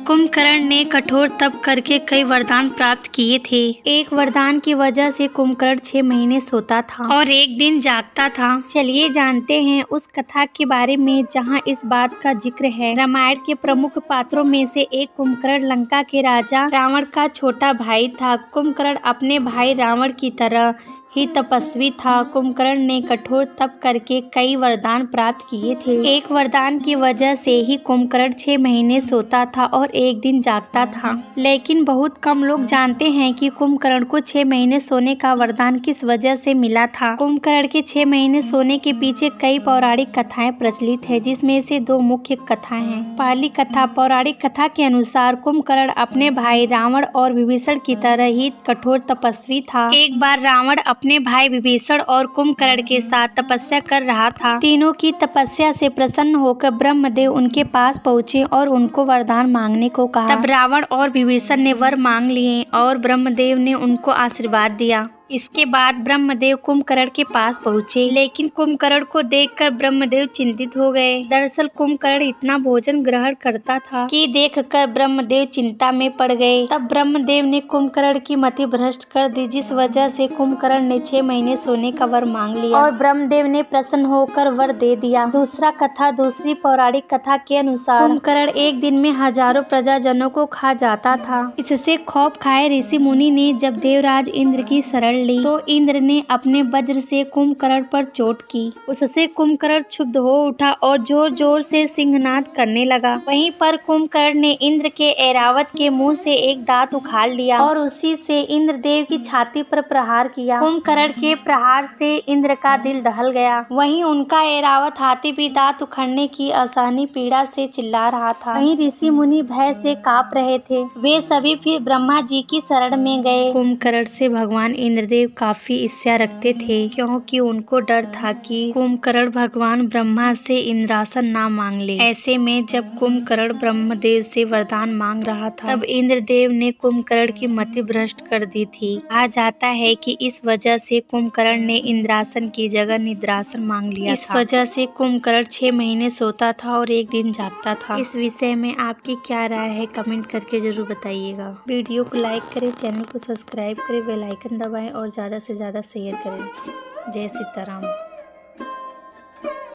कुंभकर्ण ने कठोर तप करके कई वरदान प्राप्त किए थे। एक वरदान की वजह से कुंभकर्ण 6 महीने सोता था और एक दिन जागता था। चलिए जानते हैं उस कथा के बारे में जहां इस बात का जिक्र है। रामायण के प्रमुख पात्रों में से एक कुंभकर्ण लंका के राजा रावण का छोटा भाई था। कुंभकर्ण अपने भाई रावण की तरह ही तपस्वी था। कुंभकर्ण ने कठोर तप करके कई वरदान प्राप्त किए थे। एक वरदान की वजह से ही कुंभकर्ण 6 महीने सोता था और एक दिन जागता था। लेकिन बहुत कम लोग जानते हैं कि कुंभकर्ण को 6 महीने सोने का वरदान किस वजह से मिला था। कुंभकर्ण के 6 महीने सोने के पीछे कई पौराणिक कथाएं प्रचलित है, जिसमें से 2 मुख्य कथाएं हैं। पहली कथा, पौराणिक कथा के अनुसार कुंभकर्ण अपने भाई रावण और विभीषण की तरह ही कठोर तपस्वी था। एक बार रावण अपने भाई विभीषण और कुंभकर्ण के साथ तपस्या कर रहा था। तीनों की तपस्या से प्रसन्न होकर ब्रह्मदेव उनके पास पहुँचे और उनको वरदान मांगने को कहा। तब रावण और विभीषण ने वर मांग लिए और ब्रह्मदेव ने उनको आशीर्वाद दिया। इसके बाद ब्रह्मदेव कुंभकर्ण के पास पहुँचे, लेकिन कुंभकर्ण को देखकर ब्रह्मदेव चिंतित हो गए। दरअसल कुंभकर्ण इतना भोजन ग्रहण करता था कि देखकर ब्रह्मदेव चिंता में पड़ गए। तब ब्रह्मदेव ने कुंभकर्ण की मति भ्रष्ट कर दी, जिस वजह से कुंभकर्ण ने 6 महीने सोने का वर मांग लिया और ब्रह्मदेव ने प्रसन्न होकर वर दे दिया। दूसरा कथा, दूसरी पौराणिक कथा के अनुसार कुंभकर्ण एक दिन में हजारों प्रजाजनों को खा जाता था। इससे खौफ खाए ऋषि मुनि ने जब देवराज इंद्र की शरण ली तो इंद्र ने अपने वज्र से कुंभकर्ण पर चोट की। उससे कुंभकर्ण क्षुब्ध हो उठा और जोर जोर से सिंहनाद करने लगा। वहीं पर कुंभकर्ण ने इंद्र के ऐरावत के मुंह से एक दांत उखाड़ लिया और उसी से इंद्रदेव की छाती पर प्रहार किया। कुंभकर्ण के प्रहार से इंद्र का दिल दहल गया। वहीं उनका ऐरावत हाथी भी दांत उखाड़ने की असहनीय पीड़ा से चिल्ला रहा था। वहीं ऋषि मुनि भय से कांप रहे थे। वे सभी फिर ब्रह्मा जी की शरण में गए। कुंभकर्ण से भगवान इंद्रदेव काफी ईर्ष्या रखते थे, क्योंकि उनको डर था कि कुंभकर्ण भगवान ब्रह्मा से इंद्रासन ना मांग ले। ऐसे में जब कुंभकर्ण ब्रह्मदेव से वरदान मांग रहा था, तब इंद्रदेव ने कुंभकर्ण की मति भ्रष्ट कर दी थी। कहा जाता है कि इस वजह से कुंभकर्ण ने इंद्रासन की जगह निद्रासन मांग लिया। इस वजह से कुंभकर्ण 6 महीने सोता था और एक दिन जागता था। इस विषय में आपकी क्या राय है, कमेंट करके जरूर बताइएगा। वीडियो को लाइक करें, चैनल को सब्सक्राइब करें, बेल आइकन दबाएं और ज़्यादा से ज़्यादा शेयर करें। जय सीताराम।